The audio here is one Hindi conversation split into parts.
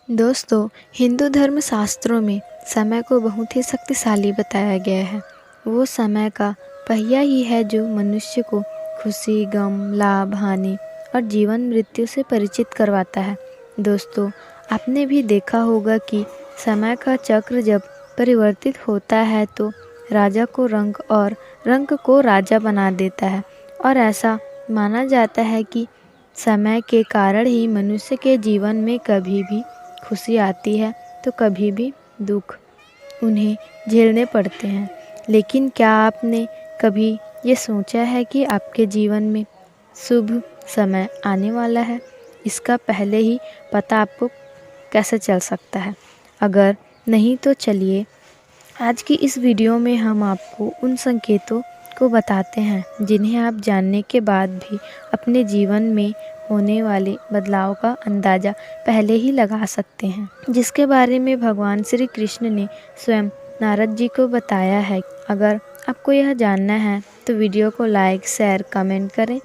दोस्तों, हिंदू धर्म शास्त्रों में समय को बहुत ही शक्तिशाली बताया गया है। वो समय का पहिया ही है जो मनुष्य को खुशी, गम, लाभ, हानि और जीवन मृत्यु से परिचित करवाता है। दोस्तों, आपने भी देखा होगा कि समय का चक्र जब परिवर्तित होता है तो राजा को रंक और रंक को राजा बना देता है। और ऐसा माना जाता है कि समय के कारण ही मनुष्य के जीवन में कभी भी खुशी आती है तो कभी भी दुख उन्हें झेलने पड़ते हैं। लेकिन क्या आपने कभी ये सोचा है कि आपके जीवन में शुभ समय आने वाला है? इसका पहले ही पता आपको कैसे चल सकता है? अगर नहीं तो चलिए आज की इस वीडियो में हम आपको उन संकेतों को बताते हैं जिन्हें आप जानने के बाद भी अपने जीवन में होने वाले बदलाव का अंदाज़ा पहले ही लगा सकते हैं, जिसके बारे में भगवान श्री कृष्ण ने स्वयं नारद जी को बताया है। अगर आपको यह जानना है तो वीडियो को लाइक, शेयर, कमेंट करें।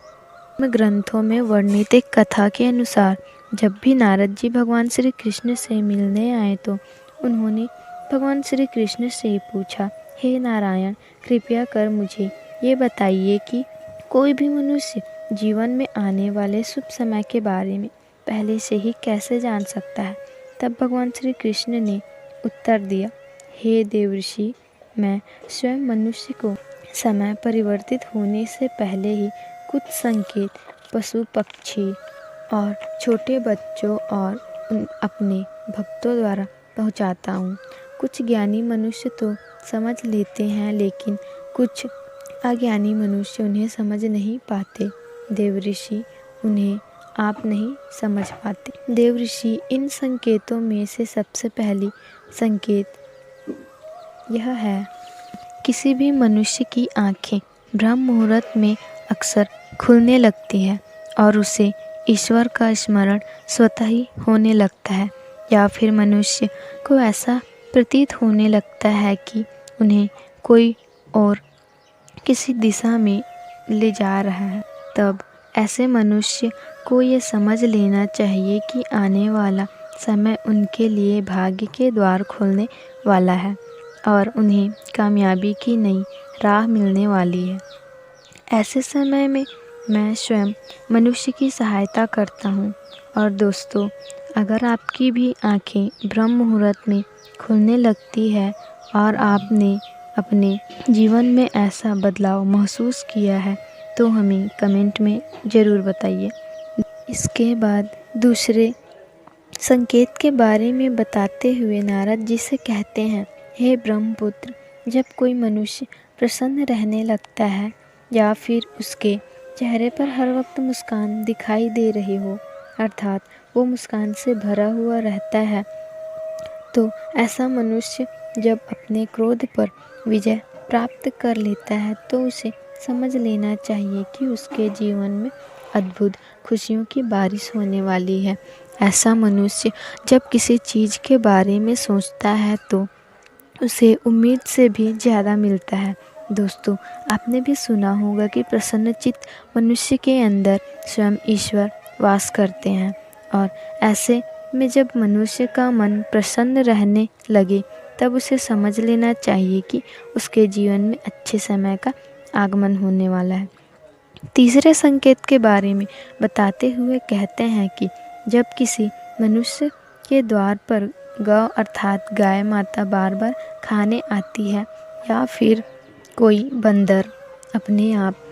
ग्रंथों में वर्णित एक कथा के अनुसार जब भी नारद जी भगवान श्री कृष्ण से मिलने आए तो उन्होंने भगवान श्री कृष्ण से पूछा, हे नारायण, कृपया कर मुझे ये बताइए कि कोई भी मनुष्य जीवन में आने वाले शुभ समय के बारे में पहले से ही कैसे जान सकता है? तब भगवान श्री कृष्ण ने उत्तर दिया, हे देवर्षि, मैं स्वयं मनुष्य को समय परिवर्तित होने से पहले ही कुछ संकेत पशु, पक्षी और छोटे बच्चों और अपने भक्तों द्वारा पहुंचाता हूँ। कुछ ज्ञानी मनुष्य तो समझ लेते हैं, लेकिन कुछ अज्ञानी मनुष्य उन्हें समझ नहीं पाते। देवऋषि, उन्हें आप नहीं समझ पाते। देवऋषि, इन संकेतों में से सबसे पहली संकेत यह है, किसी भी मनुष्य की आंखें ब्रह्म मुहूर्त में अक्सर खुलने लगती है और उसे ईश्वर का स्मरण स्वतः ही होने लगता है, या फिर मनुष्य को ऐसा प्रतीत होने लगता है कि उन्हें कोई और किसी दिशा में ले जा रहा है। तब ऐसे मनुष्य को ये समझ लेना चाहिए कि आने वाला समय उनके लिए भाग्य के द्वार खोलने वाला है और उन्हें कामयाबी की नई राह मिलने वाली है। ऐसे समय में मैं स्वयं मनुष्य की सहायता करता हूँ। और दोस्तों, अगर आपकी भी आंखें ब्रह्म मुहूर्त में खुलने लगती है और आपने अपने जीवन में ऐसा बदलाव महसूस किया है तो हमें कमेंट में ज़रूर बताइए। इसके बाद दूसरे संकेत के बारे में बताते हुए नारद जी से कहते हैं, हे ब्रह्मपुत्र, जब कोई मनुष्य प्रसन्न रहने लगता है या फिर उसके चेहरे पर हर वक्त मुस्कान दिखाई दे रही हो, अर्थात वो मुस्कान से भरा हुआ रहता है, तो ऐसा मनुष्य जब अपने क्रोध पर विजय प्राप्त कर लेता है तो उसे समझ लेना चाहिए कि उसके जीवन में अद्भुत खुशियों की बारिश होने वाली है। ऐसा मनुष्य जब किसी चीज़ के बारे में सोचता है तो उसे उम्मीद से भी ज़्यादा मिलता है। दोस्तों, आपने भी सुना होगा कि प्रसन्नचित्त मनुष्य के अंदर स्वयं ईश्वर वास करते हैं, और ऐसे में जब मनुष्य का मन प्रसन्न रहने लगे तब उसे समझ लेना चाहिए कि उसके जीवन में अच्छे समय का आगमन होने वाला है। तीसरे संकेत के बारे में बताते हुए कहते हैं कि जब किसी मनुष्य के द्वार पर गौ अर्थात गाय माता बार बार खाने आती है, या फिर कोई बंदर अपने आप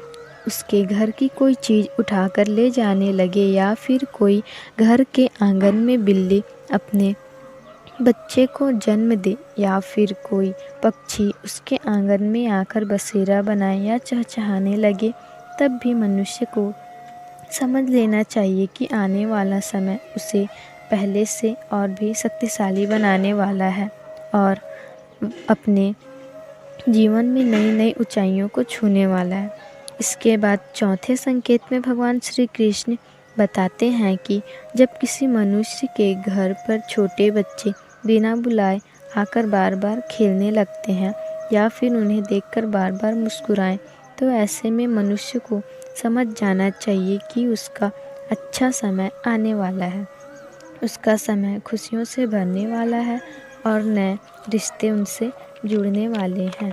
उसके घर की कोई चीज़ उठाकर ले जाने लगे, या फिर कोई घर के आंगन में बिल्ली अपने बच्चे को जन्म दे, या फिर कोई पक्षी उसके आंगन में आकर बसेरा बनाए या चहचहाने लगे, तब भी मनुष्य को समझ लेना चाहिए कि आने वाला समय उसे पहले से और भी शक्तिशाली बनाने वाला है और अपने जीवन में नई नई ऊंचाइयों को छूने वाला है। इसके बाद चौथे संकेत में भगवान श्री कृष्ण बताते हैं कि जब किसी मनुष्य के घर पर छोटे बच्चे बिना बुलाए आकर बार बार खेलने लगते हैं या फिर उन्हें देखकर बार बार मुस्कुराएं, तो ऐसे में मनुष्य को समझ जाना चाहिए कि उसका अच्छा समय आने वाला है। उसका समय खुशियों से भरने वाला है और नए रिश्ते उनसे जुड़ने वाले हैं।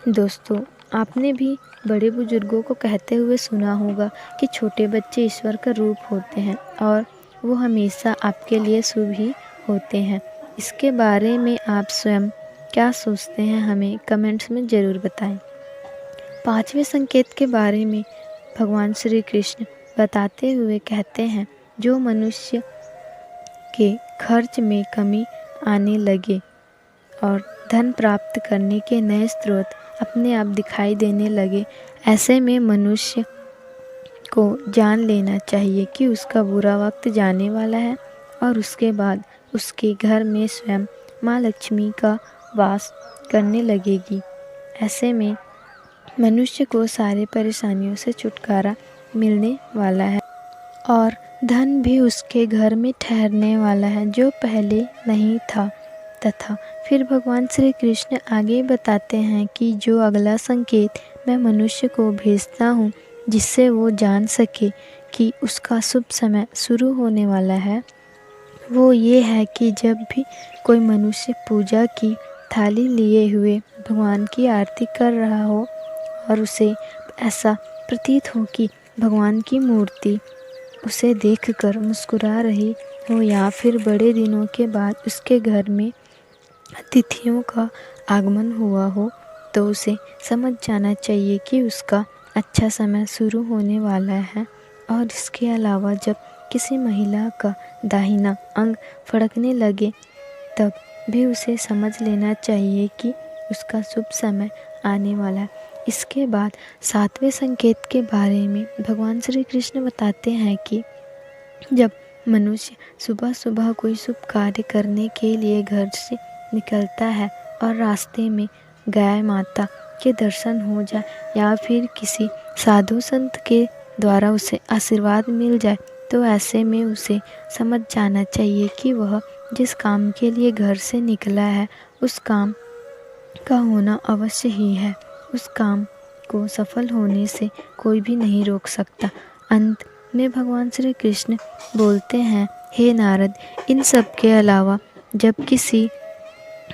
दोस्तों, आपने भी बड़े बुजुर्गों को कहते हुए सुना होगा कि छोटे बच्चे ईश्वर का रूप होते हैं और वो हमेशा आपके लिए शुभ ही होते हैं। इसके बारे में आप स्वयं क्या सोचते हैं, हमें कमेंट्स में ज़रूर बताएं। पांचवें संकेत के बारे में भगवान श्री कृष्ण बताते हुए कहते हैं, जो मनुष्य के खर्च में कमी आने लगे और धन प्राप्त करने के नए स्रोत अपने आप दिखाई देने लगे, ऐसे में मनुष्य को जान लेना चाहिए कि उसका बुरा वक्त जाने वाला है और उसके बाद उसके घर में स्वयं माँ लक्ष्मी का वास करने लगेगी। ऐसे में मनुष्य को सारे परेशानियों से छुटकारा मिलने वाला है और धन भी उसके घर में ठहरने वाला है, जो पहले नहीं था। तथा फिर भगवान श्री कृष्ण आगे बताते हैं कि जो अगला संकेत मैं मनुष्य को भेजता हूँ, जिससे वो जान सके कि उसका शुभ समय शुरू होने वाला है, वो ये है कि जब भी कोई मनुष्य पूजा की थाली लिए हुए भगवान की आरती कर रहा हो और उसे ऐसा प्रतीत हो कि भगवान की मूर्ति उसे देखकर मुस्कुरा रही हो या फिर बड़े दिनों के बाद उसके घर में अतिथियों का आगमन हुआ हो, तो उसे समझ जाना चाहिए कि उसका अच्छा समय शुरू होने वाला है। और इसके अलावा जब किसी महिला का दाहिना अंग फड़कने लगे, तब भी उसे समझ लेना चाहिए कि उसका शुभ समय आने वाला है। इसके बाद सातवें संकेत के बारे में भगवान श्री कृष्ण बताते हैं कि जब मनुष्य सुबह सुबह कोई शुभ कार्य करने के लिए घर से निकलता है और रास्ते में गाय माता के दर्शन हो जाए या फिर किसी साधु संत के द्वारा उसे आशीर्वाद मिल जाए, तो ऐसे में उसे समझ जाना चाहिए कि वह जिस काम के लिए घर से निकला है, उस काम का होना अवश्य ही है। उस काम को सफल होने से कोई भी नहीं रोक सकता। अंत में भगवान श्री कृष्ण बोलते हैं, हे नारद, इन सब के अलावा जब किसी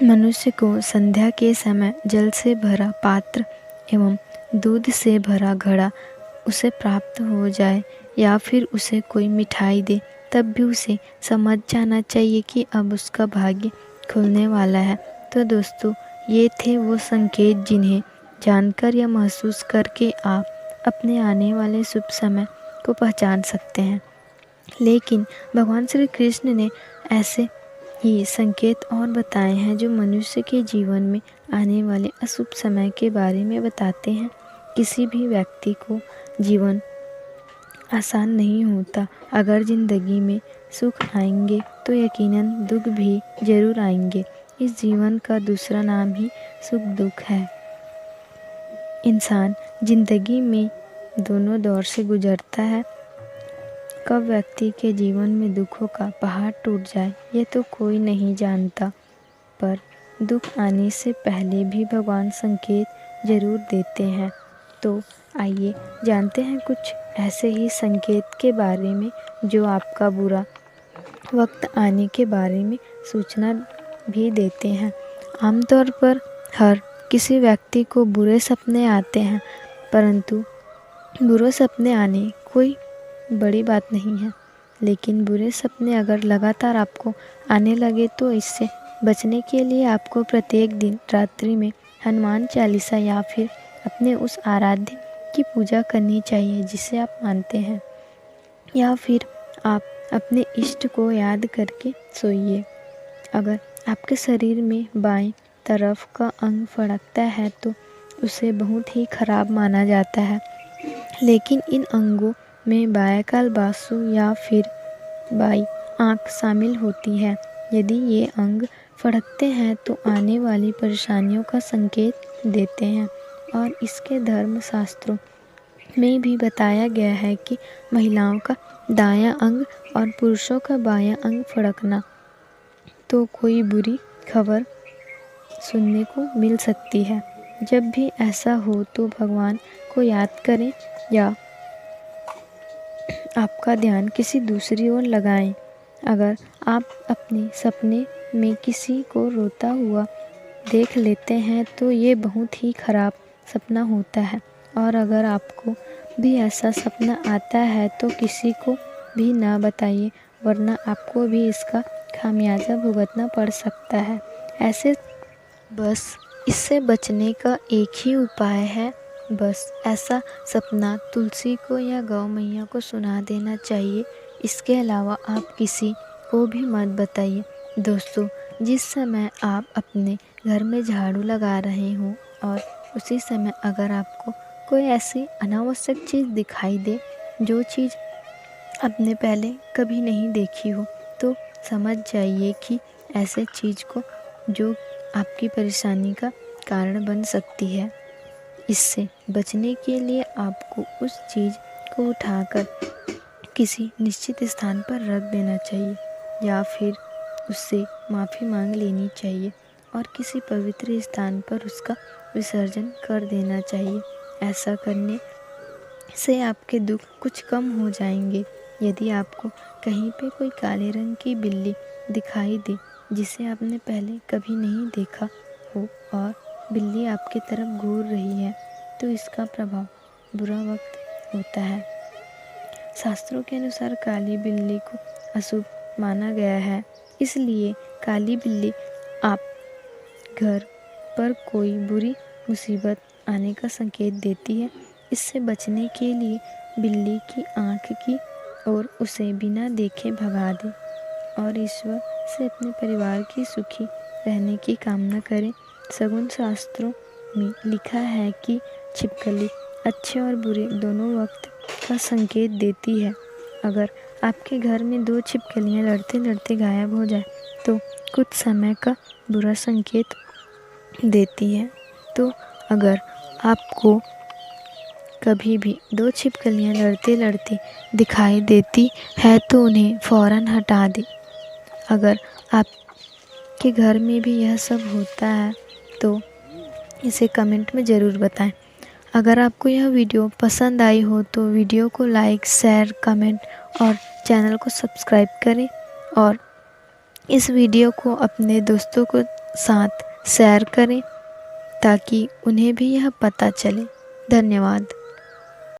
मनुष्य को संध्या के समय जल से भरा पात्र एवं दूध से भरा घड़ा उसे प्राप्त हो जाए या फिर उसे कोई मिठाई दे, तब भी उसे समझ जाना चाहिए कि अब उसका भाग्य खुलने वाला है। तो दोस्तों, ये थे वो संकेत जिन्हें जानकर या महसूस करके आप अपने आने वाले शुभ समय को पहचान सकते हैं। लेकिन भगवान श्री कृष्ण ने ऐसे ही संकेत और बताए हैं जो मनुष्य के जीवन में आने वाले अशुभ समय के बारे में बताते हैं। किसी भी व्यक्ति को जीवन आसान नहीं होता। अगर ज़िंदगी में सुख आएंगे तो यकीनन दुख भी ज़रूर आएंगे। इस जीवन का दूसरा नाम ही सुख दुख है। इंसान ज़िंदगी में दोनों दौर से गुजरता है। कब व्यक्ति के जीवन में दुखों का पहाड़ टूट जाए, ये तो कोई नहीं जानता, पर दुख आने से पहले भी भगवान संकेत ज़रूर देते हैं। तो आइए जानते हैं कुछ ऐसे ही संकेत के बारे में जो आपका बुरा वक्त आने के बारे में सूचना भी देते हैं। आमतौर पर हर किसी व्यक्ति को बुरे सपने आते हैं, परंतु बुरे सपने आने कोई बड़ी बात नहीं है। लेकिन बुरे सपने अगर लगातार आपको आने लगे तो इससे बचने के लिए आपको प्रत्येक दिन रात्रि में हनुमान चालीसा या फिर अपने उस आराध्य की पूजा करनी चाहिए जिसे आप मानते हैं, या फिर आप अपने इष्ट को याद करके सोइए। अगर आपके शरीर में बाएं तरफ का अंग फड़कता है तो उसे बहुत ही खराब माना जाता है। लेकिन इन अंगों में बाएं कालबासु या फिर बाई आँख शामिल होती है। यदि ये अंग फड़कते हैं तो आने वाली परेशानियों का संकेत देते हैं। और इसके धर्म शास्त्रों में भी बताया गया है कि महिलाओं का दायां अंग और पुरुषों का बायां अंग फड़कना तो कोई बुरी खबर सुनने को मिल सकती है। जब भी ऐसा हो तो भगवान को याद करें या आपका ध्यान किसी दूसरी ओर लगाएं। अगर आप अपने सपने में किसी को रोता हुआ देख लेते हैं तो ये बहुत ही खराब सपना होता है। और अगर आपको भी ऐसा सपना आता है तो किसी को भी ना बताइए, वरना आपको भी इसका खामियाजा भुगतना पड़ सकता है। बस इससे बचने का एक ही उपाय है, बस ऐसा सपना तुलसी को या गौ मैया को सुना देना चाहिए। इसके अलावा आप किसी को भी मत बताइए। दोस्तों, जिस समय आप अपने घर में झाड़ू लगा रहे हों और उसी समय अगर आपको कोई ऐसी अनावश्यक चीज़ दिखाई दे, जो चीज़ आपने पहले कभी नहीं देखी हो, तो समझ जाइए कि ऐसे चीज़ को जो आपकी परेशानी का कारण बन सकती है। इससे बचने के लिए आपको उस चीज़ को उठाकर किसी निश्चित स्थान पर रख देना चाहिए या फिर उससे माफ़ी मांग लेनी चाहिए और किसी पवित्र स्थान पर उसका विसर्जन कर देना चाहिए। ऐसा करने से आपके दुख कुछ कम हो जाएंगे। यदि आपको कहीं पे कोई काले रंग की बिल्ली दिखाई दे जिसे आपने पहले कभी नहीं देखा हो और बिल्ली आपकी तरफ घूर रही है, तो इसका प्रभाव बुरा वक्त होता है। शास्त्रों के अनुसार काली बिल्ली को अशुभ माना गया है, इसलिए काली बिल्ली आप घर पर कोई बुरी मुसीबत आने का संकेत देती है। इससे बचने के लिए बिल्ली की आँख की ओर उसे बिना देखे भगा दें और ईश्वर से अपने परिवार की सुखी रहने की कामना करें। शगुन शास्त्रों में लिखा है कि छिपकली अच्छे और बुरे दोनों वक्त का संकेत देती है। अगर आपके घर में 2 छिपकलियाँ लड़ते लड़ते गायब हो जाए तो कुछ समय का बुरा संकेत देती है। तो अगर आपको कभी भी 2 छिपकलियाँ लड़ते लड़ते दिखाई देती है तो उन्हें फ़ौरन हटा दें। अगर आपके घर में भी यह सब होता है तो इसे कमेंट में ज़रूर बताएं। अगर आपको यह वीडियो पसंद आई हो तो वीडियो को लाइक, शेयर, कमेंट और चैनल को सब्सक्राइब करें और इस वीडियो को अपने दोस्तों के साथ शेयर करें ताकि उन्हें भी यह पता चले। धन्यवाद।